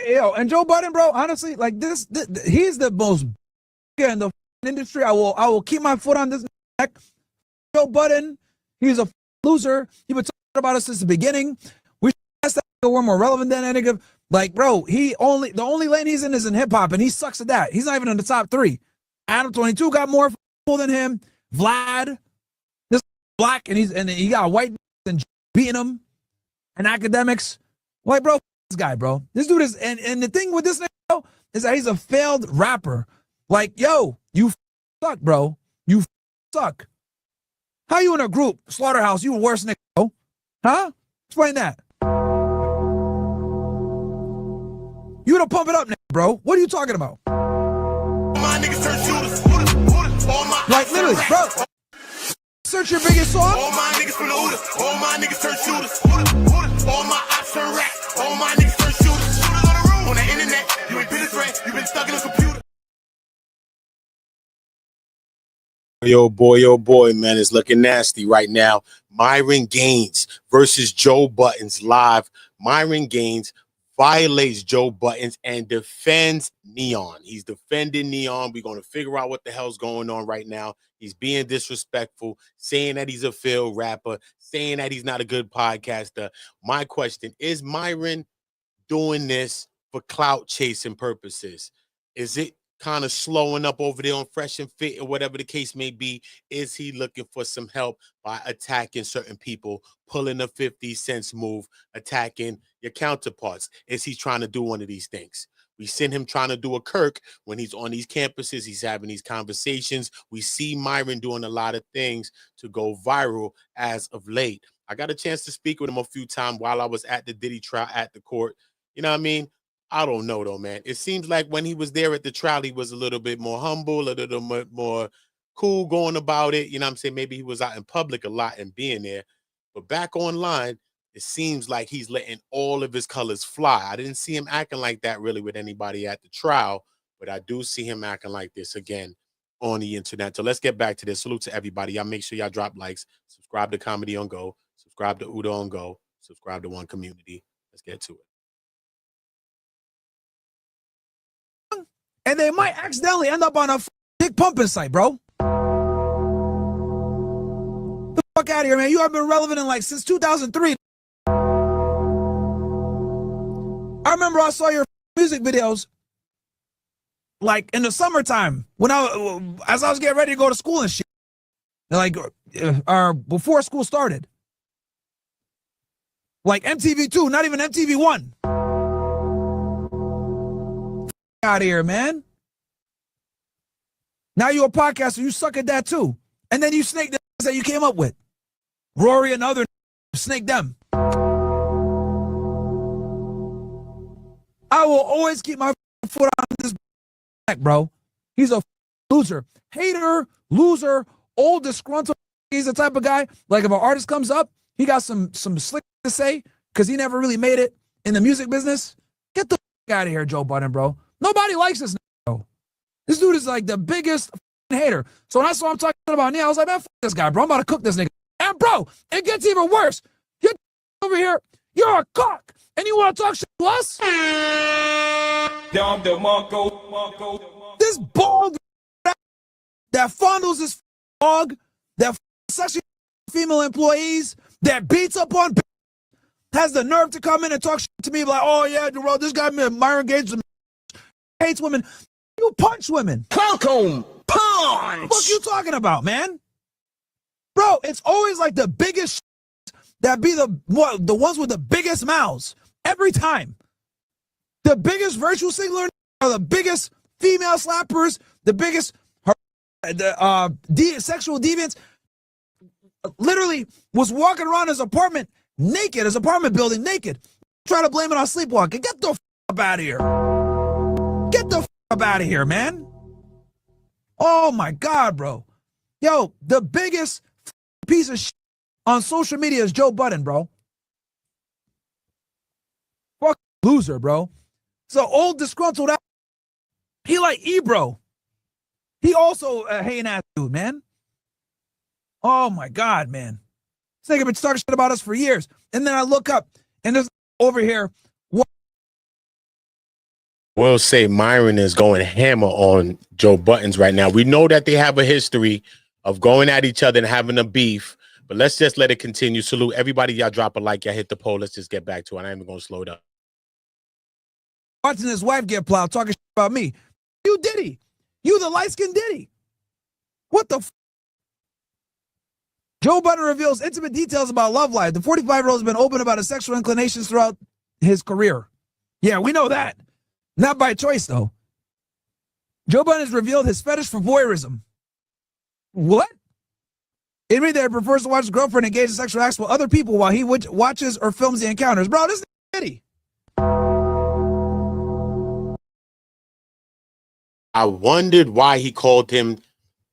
Yo, and Joe Budden, bro, honestly, like this he's the most in the industry. I will keep my foot on this neck. Joe Budden, he's a loser. He been talking about us since the beginning. We should we're more relevant than any of. Like, bro, the only lane he's in is in hip hop, and he sucks at that. He's not even in the top 3. Adam 22 got more than him. Vlad, this black, and he got white and beating him, and academics. Like, bro, this guy, bro. This dude is, and the thing with this nigga is that he's a failed rapper. Like, yo, you suck, bro. You suck. How you in a group, Slaughterhouse, you a worse nigga, bro? Huh? Explain that. You to pump it up, nigga, bro. What are you talking about? My niggas turn shooters. Like, literally, bro. Search your biggest song. All my niggas from the OOTA. All my niggas turn shooters. All my ops turn rats. All my niggas turn shooters. On the internet, you ain't been a threat. You been stuck in a computer. Yo, boy, man, it's looking nasty right now. Myron Gaines versus Joe Budden's live. Myron Gaines violates Joe Budden's and defends N3on. He's defending N3on. We're going to figure out what the hell's going on right now. He's being disrespectful, saying that he's a failed rapper, saying that he's not a good podcaster. My question, is Myron doing this for clout chasing purposes? Is it kind of slowing up over there on Fresh and Fit or whatever the case may be? Is he looking for some help by attacking certain people, pulling a 50 cents move, attacking your counterparts? Is he trying to do one of these things? We seen him trying to do a Kirk when he's on these campuses. He's having these conversations. We see Myron doing a lot of things to go viral as of late. I got a chance to speak with him a few times while I was at the Diddy trial at the court. You know what I mean? I don't know, though, man. It seems like when he was there at the trial, he was a little bit more humble, a little bit more cool going about it. You know what I'm saying? Maybe he was out in public a lot and being there. But back online, it seems like he's letting all of his colors fly. I didn't see him acting like that really with anybody at the trial, but I do see him acting like this again on the internet. So let's get back to this. Salute to everybody. Y'all make sure y'all drop likes, subscribe to Comedy on Go, subscribe to OOTA on Go, subscribe to One Community. Let's get to it. And they might accidentally end up on a dick pumping site, bro. The fuck out of here, man. You have been relevant in like since 2003. I remember I saw your music videos like in the summertime when as I was getting ready to go to school and shit. Like before school started. Like MTV2, not even MTV1. Out of here, man. Now you're a podcaster, you suck at that too. And then you snake the that you came up with. Rory and other snake them. I will always keep my foot on this back, bro. He's a loser. Hater, loser, old disgruntled. He's the type of guy, like if an artist comes up, he got some slick to say, because he never really made it in the music business. Get the out of here, Joe Budden, bro. Nobody likes this nigga. This dude is like the biggest hater. So when I saw him talking about me, I was like, man, fuck this guy, bro. I'm about to cook this nigga. And bro, it gets even worse. You're over here, you're a cock, and you want to talk shit to us? This bald that fondles his dog, that sexually female employees, that beats up on, has the nerve to come in and talk shit to me like, oh yeah, bro, this guy Myron Gaines hates women. You punch women. Welcome. Punch. What you talking about, man? Bro, it's always like the biggest that be the ones with the biggest mouths every time. The biggest virtual signaler are the biggest female slappers, the biggest sexual deviants. Literally was walking around his apartment naked, his apartment building naked. Try to blame it on sleepwalking. Get the f out of here. Get the f out of here, man. Oh my God, bro. Yo, the biggest piece of shit on social media is Joe Budden, bro. Fuck loser, bro. So old disgruntled ass. He like Ebro. He also a hating ass dude, man. Oh my God, man. This nigga been talking shit about us for years. And then I look up and there's over here We'll say Myron is going hammer on Joe Buttons right now. We know that they have a history of going at each other and having a beef, but let's just let it continue. Salute everybody. Y'all drop a like. Y'all hit the poll. Let's just get back to it. I ain't even going to slow it up. Watching his wife get plowed, talking shit about me. You Diddy. You the light-skinned Diddy. What the f? Joe Budden reveals intimate details about love life. The 45-year-old has been open about his sexual inclinations throughout his career. Yeah, we know that. Not by choice, though. Joe Budden has revealed his fetish for voyeurism. What? It means that he prefers to watch his girlfriend engage in sexual acts with other people while he watches or films the encounters. Bro, this is Diddy. I wondered why he called him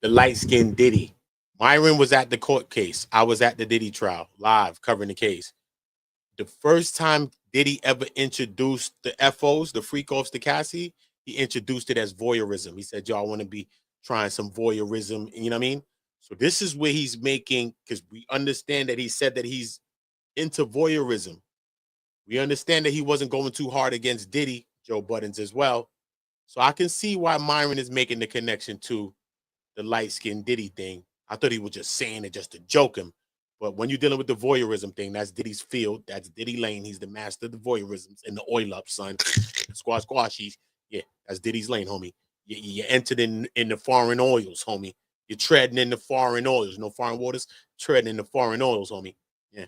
the light-skinned Diddy. Myron was at the court case. I was at the Diddy trial, live, covering the case. The first time Diddy ever introduced the FOs, the freak-offs to Cassie, he introduced it as voyeurism. He said, y'all want to be trying some voyeurism, you know what I mean? So this is where he's making, because we understand that he said that he's into voyeurism. We understand that he wasn't going too hard against Diddy, Joe Buttons as well. So I can see why Myron is making the connection to the light-skinned Diddy thing. I thought he was just saying it just to joke him. But when you're dealing with the voyeurism thing, that's Diddy's field. That's Diddy lane. He's the master of the voyeurisms and the oil up, son. Squashies. Yeah, that's Diddy's lane, homie. You entered in the foreign oils, homie. You're treading in the foreign oils. No foreign waters, treading in the foreign oils, homie. Yeah.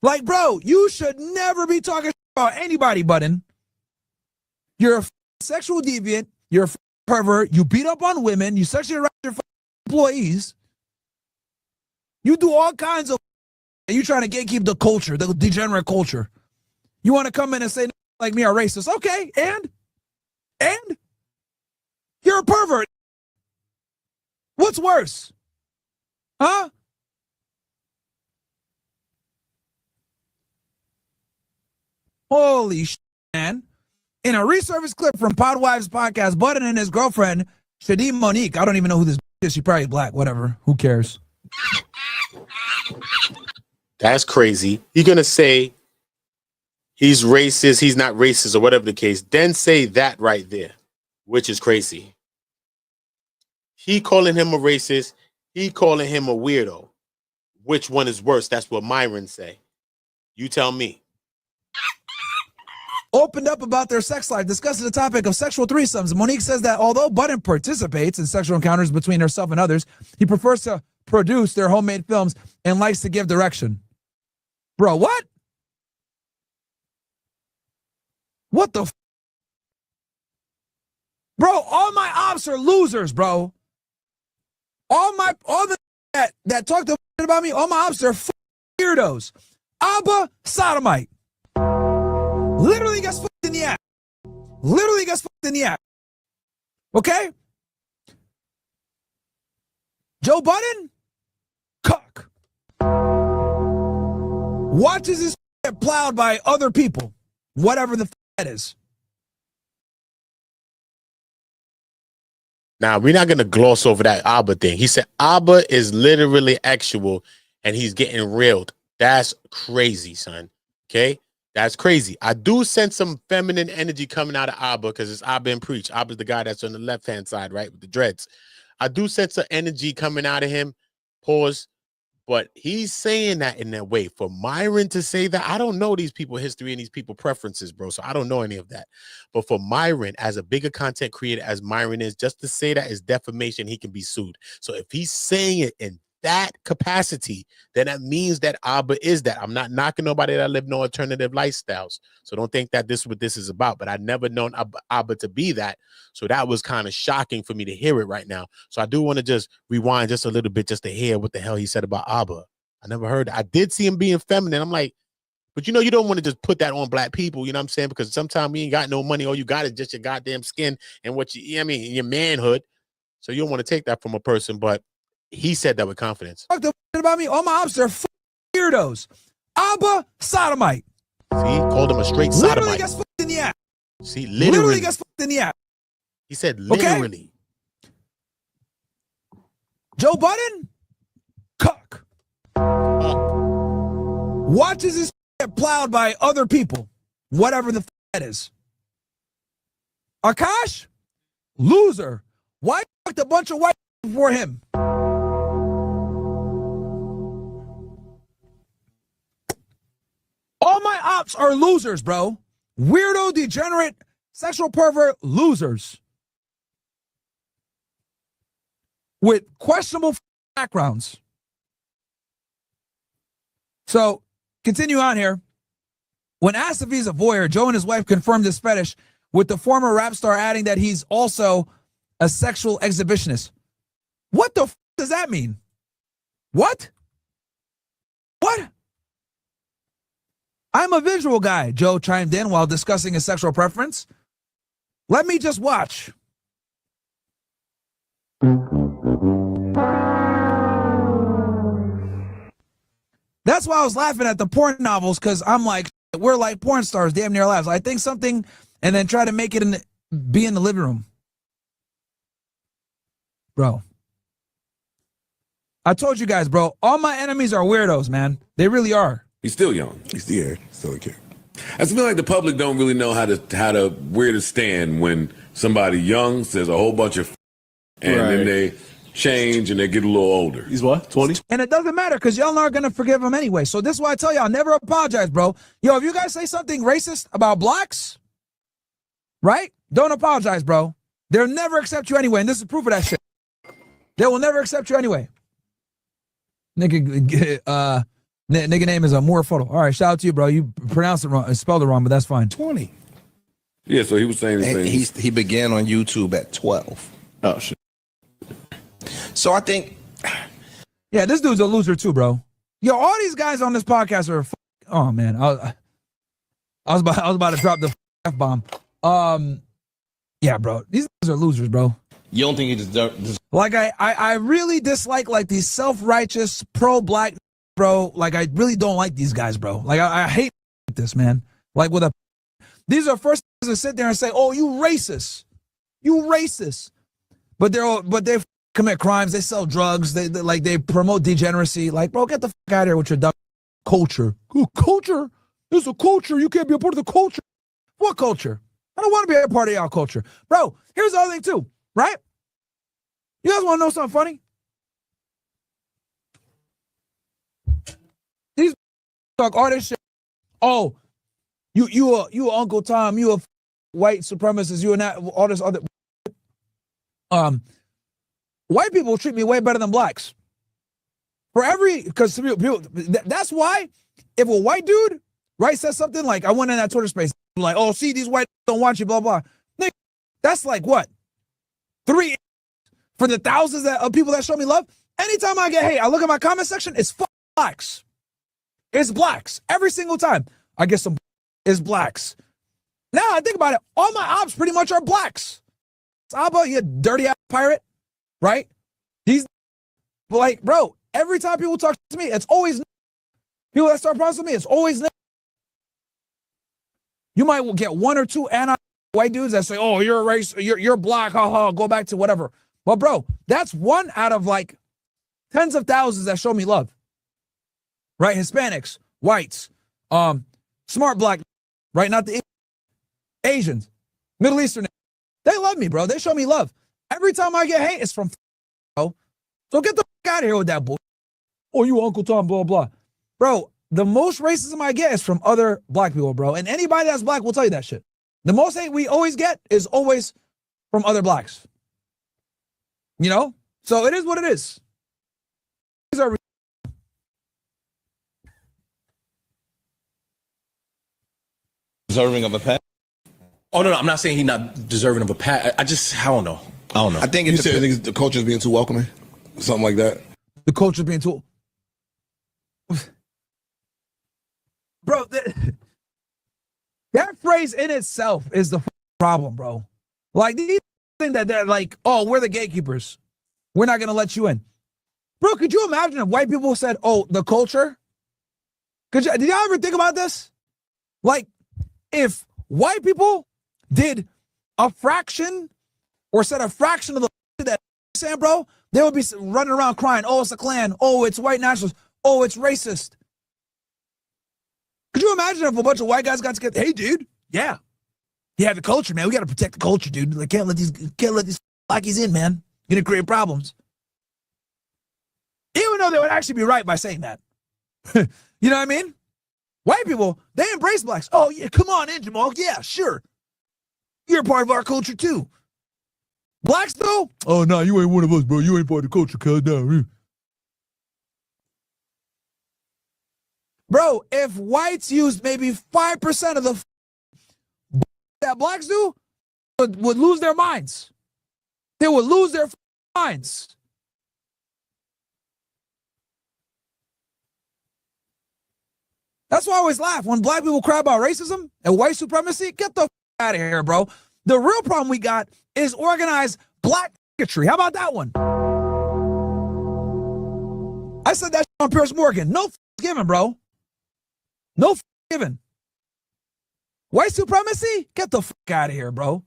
Like, bro, you should never be talking about anybody, Budden. You're a sexual deviant. You're a pervert. You beat up on women. You sexually harass your employees. You do all kinds of, and you trying to gatekeep the culture, the degenerate culture. You want to come in and say like me are racist? Okay, and you're a pervert. What's worse? Huh? Holy shit, man. In a resurfaced clip from Podwives podcast, Budden and his girlfriend, Shadim Monique, I don't even know who this is. She probably black, whatever. Who cares? That's crazy. You're going to say he's racist, he's not racist, or whatever the case. Then say that right there, which is crazy. He calling him a racist. He calling him a weirdo. Which one is worse? That's what Myron say. You tell me. Opened up about their sex life, discussing the topic of sexual threesomes. Monique says that although Budden participates in sexual encounters between herself and others, he prefers to produce their homemade films and likes to give direction. Bro, what? What the bro, all my ops are losers, bro. All the that talk about me, all my ops are weirdos. Abba sodomite. Literally gets fucked in the ass. Literally gets fucked in the ass. Okay? Joe Budden? Cuck. Watches his get plowed by other people. Whatever the that is. Now, we're not going to gloss over that Abba thing. He said Abba is literally actual and he's getting railed. That's crazy, son. Okay? That's crazy. I do sense some feminine energy coming out of Abba because it's Abba and Preach. Abba's the guy that's on the left-hand side, right, with the dreads. I do sense some energy coming out of him. Pause. But he's saying that in that way. For Myron to say that, I don't know these people's history and these people's preferences, bro. So I don't know any of that. But for Myron, as a bigger content creator as Myron is, just to say that is defamation. He can be sued. So if he's saying it in that capacity, then that means that Abba is that. I'm not knocking nobody that live no alternative lifestyles. So don't think that this is what this is about. But I've never known Abba to be that. So that was kind of shocking for me to hear it right now. So I do want to just rewind just a little bit just to hear what the hell he said about Abba. I never heard it. I did see him being feminine. I'm like, but you know, you don't want to just put that on black people, you know what I'm saying? Because sometimes we ain't got no money. All you got is just your goddamn skin and what you know what I mean, your manhood. So you don't want to take that from a person, but he said that with confidence. Talk about me. All my ops are weirdos. Abba sodomite. See, called him a straight sodomite. Literally gets fucked in the ass. See, literally gets fucked in the ass. He said literally. Okay? Joe Budden? Cuck. Watches his get plowed by other people. Whatever the that is. Akash, loser. Why fucked a bunch of white before him? All my ops are losers, bro. Weirdo, degenerate, sexual pervert losers. With questionable backgrounds. So, continue on here. When asked if he's a voyeur, Joe and his wife confirmed his fetish, with the former rap star adding that he's also a sexual exhibitionist. What the does that mean? What? What? I'm a visual guy, Joe chimed in while discussing his sexual preference. Let me just watch. That's why I was laughing at the porn novels, because I'm like, we're like porn stars damn near lives. I think something and then try to make it be in the living room. Bro. I told you guys, bro, all my enemies are weirdos, man. They really are. He's still young. He's still a kid. I feel like the public don't really know how to where to stand when somebody young says a whole bunch of and then they change and they get a little older. He's what? 20? And it doesn't matter because y'all aren't going to forgive him anyway. So this is why I tell y'all, never apologize, bro. Yo, if you guys say something racist about blacks, right? Don't apologize, bro. They'll never accept you anyway. And this is proof of that shit. They will never accept you anyway. Nigga name is a Moore Photo. All right, shout out to you, bro. You pronounced it wrong, spelled it wrong, but that's fine. 20. Yeah, so he was saying he began on YouTube at 12. Oh, shit. So I think, yeah, this dude's a loser too, bro. Yo, all these guys on this podcast are. Oh man, I was about to drop the F-bomb. Yeah, bro, these guys are losers, bro. you don't think he deserves... Like I really dislike like these self-righteous pro-black, bro. Like I really don't like these guys, bro. Like I hate this, man. Like with a, these are first to sit there and say, "Oh, you racist, but they commit crimes, they sell drugs, they promote degeneracy. Like, bro, get the fuck out of here with your dumb culture. Ooh, culture? There's a culture. You can't be a part of the culture. What culture? I don't want to be a part of y'all culture, bro. Here's the other thing too, right? You guys want to know something funny? These talk all this shit. Oh, you Uncle Tom, you a white supremacist, you and that, all this other. White people treat me way better than blacks. Because that's why if a white dude, right, says something like, I went in that Twitter space, like, oh, see, these white don't want you, blah, blah. Nigga, that's like what? 3 for the thousands of people that show me love. Anytime I get hate, I look at my comment section, it's blacks. It's blacks. Every single time I get some, it's blacks. Now I think about it, all my ops pretty much are blacks. Saba, you dirty ass pirate, right? These, like, bro, every time people talk to me, it's always people that start problems with me, it's always you might get 1 or 2 anti-white dudes that say, oh, you're a race, you're black, haha, go back to whatever. Well, bro, that's 1 out of like tens of thousands that show me love. Right? Hispanics, whites, smart black, right? Not the Asians, Middle Eastern. They love me, bro. They show me love. Every time I get hate, it's from bro. So get the fuck out of here with that bull. Oh, you Uncle Tom, blah, blah. Bro, the most racism I get is from other black people, bro. And anybody that's black will tell you that shit. The most hate we always get is always from other blacks. You know? So it is what it is. These are deserving of a pass? Oh, no, I'm not saying he's not deserving of a pat. I don't know. I think You it's said the culture's being too welcoming? Something like that? the culture being too. Bro, that phrase in itself is the problem, bro. Like, these things that they're like, oh, we're the gatekeepers. We're not going to let you in. Bro, could you imagine if white people said, oh, the culture? Did y'all ever think about this? Like, if white people did a fraction or said a fraction of the that saying, bro, they would be running around crying, oh, it's a Klan. Oh, it's white nationalists. Oh, it's racist. Could you imagine if a bunch of white guys got together? Hey, dude, yeah, He had the culture, man. We got to protect the culture, dude. Like, can't let these blackies in, man. Gonna create problems. Even though they would actually be right by saying that. You know what I mean? White people, they embrace blacks. Oh, yeah, come on in, Jamal. Yeah, sure. You're a part of our culture, too. Blacks, though? Oh, no, you ain't one of us, bro. You ain't part of the culture, cuz. No. Bro, if whites used maybe 5% of the that blacks do, would lose their minds. They would lose their minds. That's why I always laugh when black people cry about racism and white supremacy. Get the out of here, bro. The real problem we got is organized black bigotry. How about that one? I said that on Piers Morgan. No given, bro. No given. White supremacy? Get the out of here, bro.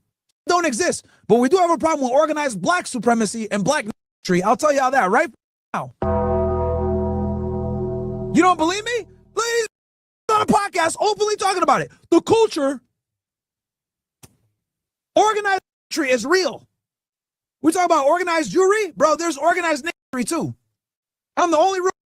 Don't exist. But we do have a problem with organized black supremacy and black bigotry. I'll tell y'all that right now. You don't believe me? Please. On a podcast openly talking about it. The culture, organized bigotry is real. We talk about organized jewelry, bro. There's organized bigotry too. I'm the only real